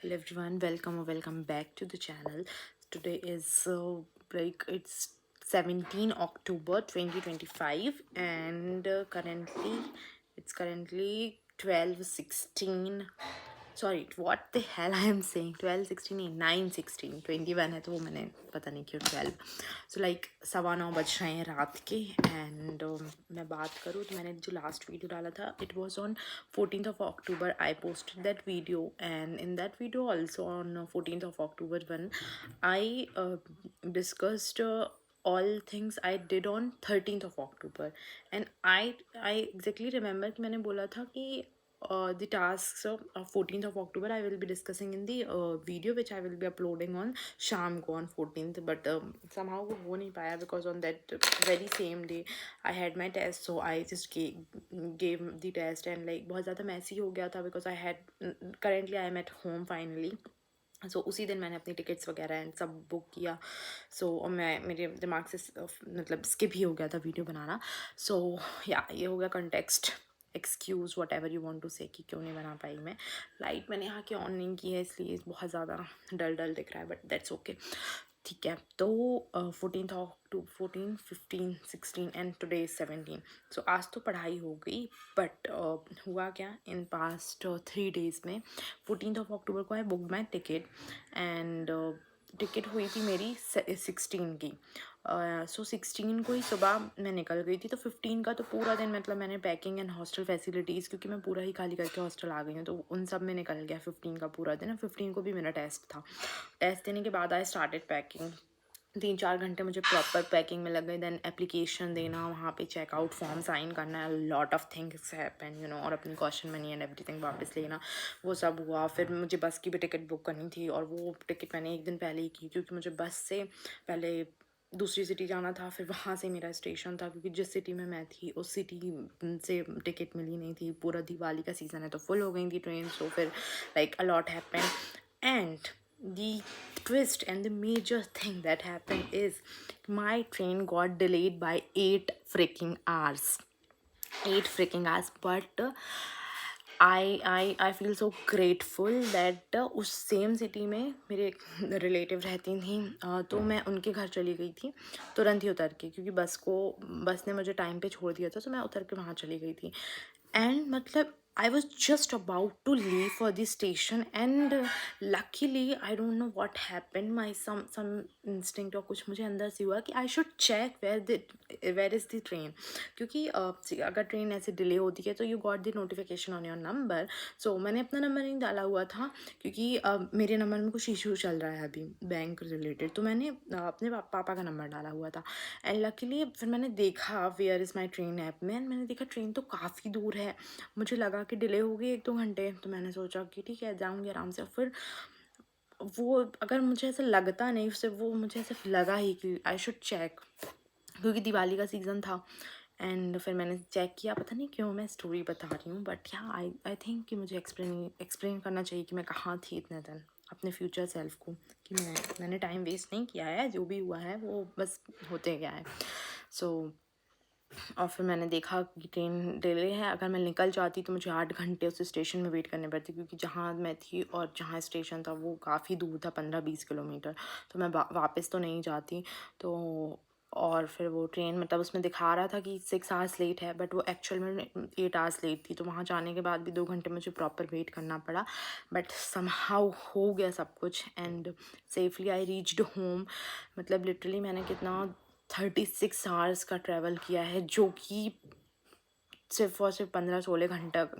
Hello everyone, welcome or welcome back to the channel. Today is it's 17 October 2025 and currently 12:16. Sorry, what the hell I am saying? 12:16 नहीं 9:16 21 है तो वो मैंने पता नहीं क्यों 12. So like 9:15 बज रहे हैं रात के and मैं बात करूँ तो मैंने जो लास्ट वीडियो डाला था it was on 14th of October. I posted that video and in that video also on 14th of October when I discussed all things I did on 13th of October and I exactly remember कि मैंने बोला था कि the tasks of 14th of October I will be discussing in the video which I will be uploading on शाम को on 14th but somehow वो हो नहीं पाया because on that very same day I had my test so I just gave the test and like बहुत ज़्यादा messy हो गया था because I had currently I am at home finally. सो उसी दिन मैंने अपनी टिकट्स वगैरह एंड सब बुक किया. और मेरे दिमाग से मतलब स्किप ही हो गया था वीडियो बनाना. या ये हो गया context. Excuse whatever you want to say कि क्यों नहीं बना पाई मैं. लाइट मैंने यहाँ की ऑन नहीं की है इसलिए बहुत ज़्यादा डल डल दिख रहा है बट दैट्स ओके. ठीक है तो 14 15 16 एंड टुडे 17. सो आज तो पढ़ाई हो गई बट हुआ क्या इन पास्ट 3 days में 14th of October को I book my ticket and ticket हुई थी मेरी 16 की. 16 को ही सुबह मैं निकल गई थी तो 15 का तो पूरा दिन मतलब मैंने पैकिंग एंड हॉस्टल फैसिलिटीज़ क्योंकि मैं पूरा ही खाली करके हॉस्टल आ गई हूँ तो उन सब में निकल गया 15 का पूरा दिन. 15 को भी मेरा टेस्ट था. टेस्ट देने के बाद आई स्टार्टेड पैकिंग. 3-4 घंटे मुझे प्रॉपर पैकिंग में लग गई. देन एप्लीकेशन देना, वहाँ पे चेकआउट फॉर्म साइन करना, लॉट ऑफ थिंग्स हैपन और अपनी क्वेश्चन मनी एंड एवरीथिंग वापस लेना, वो सब हुआ. फिर मुझे बस की भी टिकट बुक करनी थी और वो टिकट मैंने एक दिन पहले ही की क्योंकि मुझे बस से पहले दूसरी सिटी जाना था. फिर वहाँ से मेरा स्टेशन था क्योंकि जिस सिटी में मैं थी उस सिटी से टिकट मिली नहीं थी. पूरा दिवाली का सीज़न है तो फुल हो गई थी ट्रेन. सो फिर like a lot happen and the twist and the major thing that happened is my train got delayed by 8 freaking hours. 8 freaking hours but I feel so grateful that उस same city में मेरे relative रहती थी. तो मैं उनके घर चली गई थी तुरंत ही उतर के क्योंकि बस ने मुझे टाइम पे छोड़ दिया था तो मैं उतर के वहाँ चली गई थी. एंड मतलब I was just about to leave for the station and luckily I don't know what happened my some instinct और कुछ मुझे अंदर से हुआ कि I should check where is the train क्योंकि अगर ट्रेन ऐसे डिले होती है तो you got the notification on your number. So मैंने अपना नंबर नहीं डाला हुआ था क्योंकि मेरे नंबर में कुछ इशू चल रहा है अभी बैंक रिलेटेड तो मैंने अपने पापा का नंबर डाला हुआ था. एंड लकीली फिर मैंने देखा where is my train app में एंड मैंने देखा ट्रेन तो काफ़ी दूर है. मुझे लगा कि डिले होगी 1-2 घंटे तो मैंने सोचा कि ठीक है जाऊँगी आराम से. फिर वो अगर मुझे ऐसा लगता नहीं उससे वो मुझे ऐसा लगा ही कि आई शुड चेक क्योंकि दिवाली का सीज़न था. एंड फिर मैंने चेक किया. पता नहीं क्यों मैं स्टोरी बता रही हूँ बट या आई थिंक कि मुझे एक्सप्लेन करना चाहिए कि मैं कहाँ थी इतने दिन अपने फ्यूचर सेल्फ को कि मैंने टाइम वेस्ट नहीं किया है. जो भी हुआ है वो बस होते गया है. और फिर मैंने देखा कि ट्रेन डिले है. अगर मैं निकल जाती तो मुझे 8 घंटे उस स्टेशन में वेट करने पड़ती क्योंकि जहाँ मैं थी और जहाँ स्टेशन था वो काफ़ी दूर था 15-20 किलोमीटर. तो मैं वापस तो नहीं जाती. तो और फिर वो ट्रेन मतलब उसमें दिखा रहा था कि 6 hours लेट है बट वो एक्चुअल में 8 hours लेट थी. तो वहाँ जाने के बाद भी 2 घंटे मुझे प्रॉपर वेट करना पड़ा बट समहाउ हो गया सब कुछ and safely I reached home. मतलब लिटरली मैंने कितना 36 hours का ट्रैवल किया है जो कि सिर्फ और सिर्फ 15-16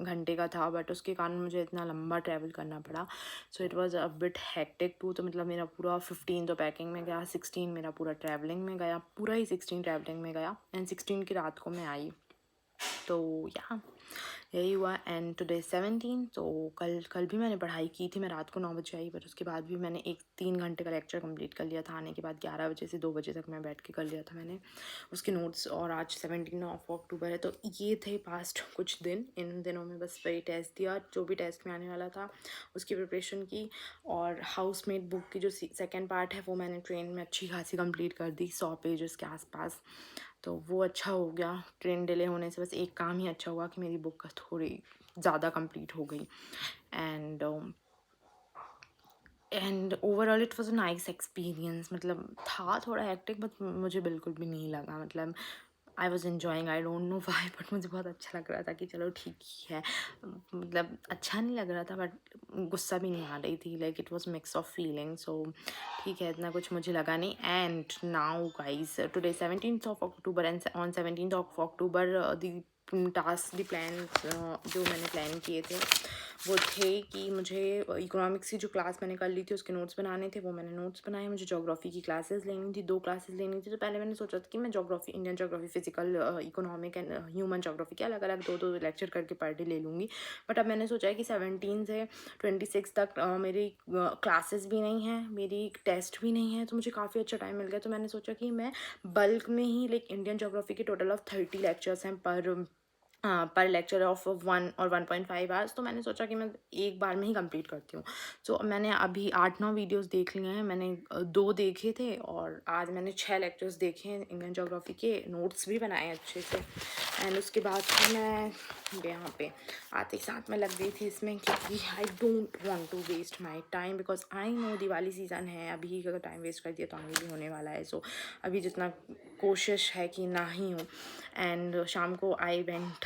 घंटे का था बट उसके कारण मुझे इतना लंबा ट्रैवल करना पड़ा. So it was a bit hectic too. तो मतलब मेरा पूरा 15 तो पैकिंग में गया, 16 मेरा पूरा ट्रैवलिंग में गया, पूरा ही 16 ट्रैवलिंग में गया एंड 16 की रात को मैं आई. तो या यही हुआ एंड टुडे 17. तो कल भी मैंने पढ़ाई की थी. मैं रात को 9 बजे आई बट उसके बाद भी मैंने 3 घंटे का लेक्चर कंप्लीट कर लिया था. आने के बाद 11 बजे से 2 बजे तक मैं बैठ के कर लिया था मैंने उसके नोट्स. और आज 17 ऑफ अक्टूबर है तो ये थे पास्ट कुछ दिन. इन दिनों में बस वही टेस्ट दिया जो भी टेस्ट में आने वाला था उसकी प्रिपरेशन की. और हाउसमेट बुक की जो सेकेंड पार्ट है वो मैंने ट्रेन में अच्छी खासी कंप्लीट कर दी 100 पेजेस के आसपास. तो वो अच्छा हो गया. ट्रेन डिले होने से बस एक काम ही अच्छा हुआ कि मेरी बुक थोड़ी ज़्यादा कंप्लीट हो गई. And overall it was a nice experience. मतलब था थोड़ा हेक्टिक बट मुझे बिल्कुल भी नहीं लगा, मतलब I was enjoying, I don't know why, but मुझे बहुत अच्छा लग रहा था कि चलो ठीक ही है। मतलब अच्छा नहीं लग रहा था बट गुस्सा भी नहीं आ रही थी, like it was mix of feeling. So ठीक है, इतना कुछ मुझे लगा नहीं। And now guys, today 17th of October and on 17th of October the task, the plan जो मैंने प्लान किए थे वो थे कि मुझे इकोनॉमिक्स की जो क्लास मैंने कर ली थी उसके नोट्स बनाने थे, वो मैंने नोट्स बनाए। मुझे ज्योग्राफी की क्लासेस लेनी थी, 2 क्लासेस लेनी थी। तो पहले मैंने सोचा था कि मैं geography, Indian geography, physical, economic and human geography के अलग अलग 2-2 लेक्चर करके पर डे ले लूँगी। बट अब मैंने सोचा है कि 17 से 26 तक मेरी क्लासेस भी नहीं है, मेरी टेस्ट भी नहीं है, तो मुझे काफ़ी अच्छा टाइम मिल गया। तो मैंने सोचा कि मैं बल्क में ही, लाइक इंडियन ज्योग्राफी के टोटल ऑफ 30 लेक्चर्स हैं पर लेक्चर ऑफ 1 और 1.5 आवर्स, तो मैंने सोचा कि मैं एक बार में ही कंप्लीट करती हूँ। सो मैंने अभी 8-9 वीडियोस देख लिए हैं, मैंने 2 देखे थे और आज मैंने 6 लेक्चर्स देखे हैं इंडियन ज्योग्राफी के, नोट्स भी बनाए अच्छे से। एंड उसके बाद फिर मैं यहाँ पे आते ही साथ में लग गई थी इसमें, क्योंकि I don't want to waste my time, because I know Diwali season है, अभी अगर टाइम वेस्ट कर दिया तो आगे भी होने वाला है। सो अभी जितना कोशिश है कि ना ही हो। एंड शाम को आई वेंट,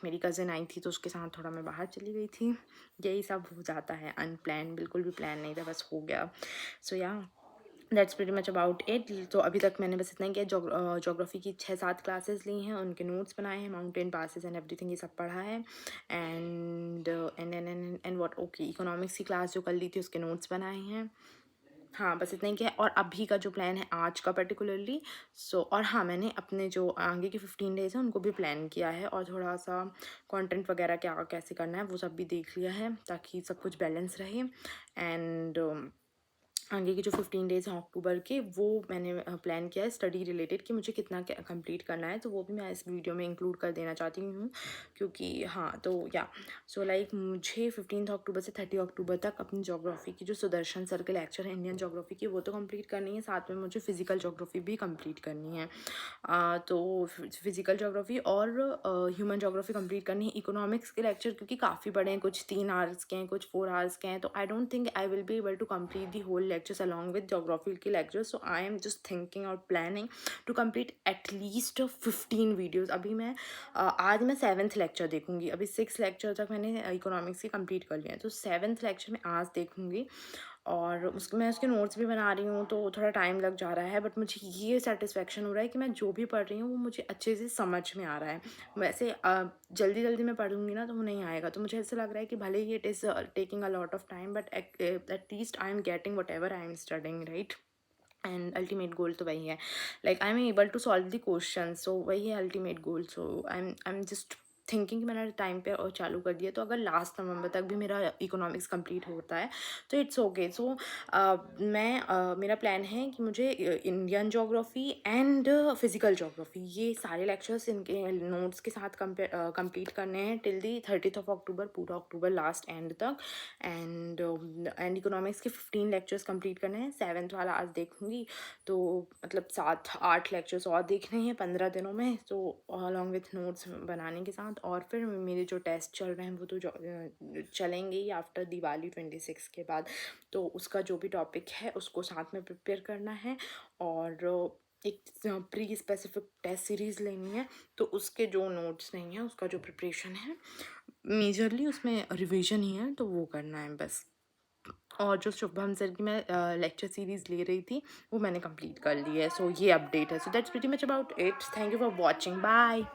मेरी कज़िन आई थी तो उसके साथ थोड़ा मैं बाहर चली गई थी। यही सब हो जाता है अनप्लान, बिल्कुल भी प्लान नहीं था, बस हो गया। सो या that's pretty much about it. तो अभी तक मैंने बस इतना ही किया। जोग्राफी की 6-7 क्लासेस ली हैं, उनके नोट्स बनाए हैं, माउंटेन पासेस एंड एवरीथिंग ये सब पढ़ा है। एंड व्हाट, ओके, इकोनॉमिक्स की क्लास जो कर ली थी उसके नोट्स बनाए हैं। हाँ, बस इतना ही किया है। और अभी का जो प्लान है आज का पर्टिकुलरली, सो और हाँ, मैंने अपने जो आगे के 15 डेज़ हैं उनको भी प्लान किया है, और थोड़ा सा कंटेंट वगैरह क्या कैसे करना है वो सब भी देख लिया है, ताकि सब कुछ बैलेंस रहे। एंड आगे के जो 15 डेज़ हैं अक्टूबर के, वो मैंने प्लान किया है स्टडी रिलेटेड कि मुझे कितना क्या कंप्लीट करना है, तो वो भी मैं इस वीडियो में इंक्लूड कर देना चाहती हूँ। क्योंकि हाँ, तो या सो लाइक मुझे 15 अक्टूबर से 30 अक्टूबर तक अपनी ज्योग्राफी की जो सुदर्शन सर के लेक्चर है इंडियन ज्योग्राफी की, वो तो कंप्लीट करनी है, साथ में मुझे फिजिकल ज्योग्राफी भी कंप्लीट करनी है। तो फिजिकल ज्योग्राफी और ह्यूमन ज्योग्राफी कंप्लीट करनी है। इकोनॉमिक्स के लेक्चर क्योंकि काफ़ी बड़े हैं, कुछ 3 आवर्स के हैं, कुछ 4 आवर्स के हैं, तो I don't think I will be able to complete the whole lectures along with geography के lectures. So I am just thinking out planning to complete at least 15 videos. अभी मैं आज मैं 7th लेक्चर देखूंगी, अभी 6 लेक्चर तक मैंने economics के कंप्लीट कर लिया है, तो 7th लेक्चर में आज देखूंगी। और मैं उसके नोट्स भी बना रही हूँ, तो थोड़ा टाइम लग जा रहा है, बट मुझे ये सेटिस्फेक्शन हो रहा है कि मैं जो भी पढ़ रही हूँ वो मुझे अच्छे से समझ में आ रहा है। वैसे जल्दी जल्दी मैं पढ़ूंगी ना तो वो नहीं आएगा, तो मुझे ऐसा लग रहा है कि भले ही it is taking a lot of time, but at least I am getting whatever I am studying, right. And ultimate goal तो वही है, like I am able to solve the question, so वही है ultimate goal. So I am just thinking कि मैंने time पे और चालू कर दिया, तो अगर लास्ट नवंबर तक भी मेरा इकोनॉमिक्स कंप्लीट होता है तो इट्स ओके। सो मेरा प्लान है कि मुझे Indian geography and physical geography ये सारे लेक्चर्स इनके नोट्स के साथ कंप्लीट करने हैं till the 30th of October, पूरा अक्टूबर लास्ट एंड तक। एंड इकोनॉमिक्स के 15 लेक्चर्स कंप्लीट करने हैं, 7th वाला आज देखूंगी, तो मतलब 7-8 लेक्चर्स और देखने हैं 15 दिनों में, तो अलॉन्ग विथ नोट्स बनाने के साथ। और फिर मेरे जो टेस्ट चल रहे हैं वो तो चलेंगे ही आफ्टर दिवाली 26 के बाद, तो उसका जो भी टॉपिक है उसको साथ में प्रिपेयर करना है। और एक प्री स्पेसिफिक टेस्ट सीरीज़ लेनी है, तो उसके जो नोट्स नहीं हैं उसका जो प्रिपरेशन है मेजरली उसमें रिवीजन ही है, तो वो करना है बस। और जो शुभम सर की मैं लेक्चर सीरीज़ ले रही थी वो मैंने कंप्लीट कर ली है। सो ये अपडेट है। So that's pretty much about it. Thank you for watching, bye.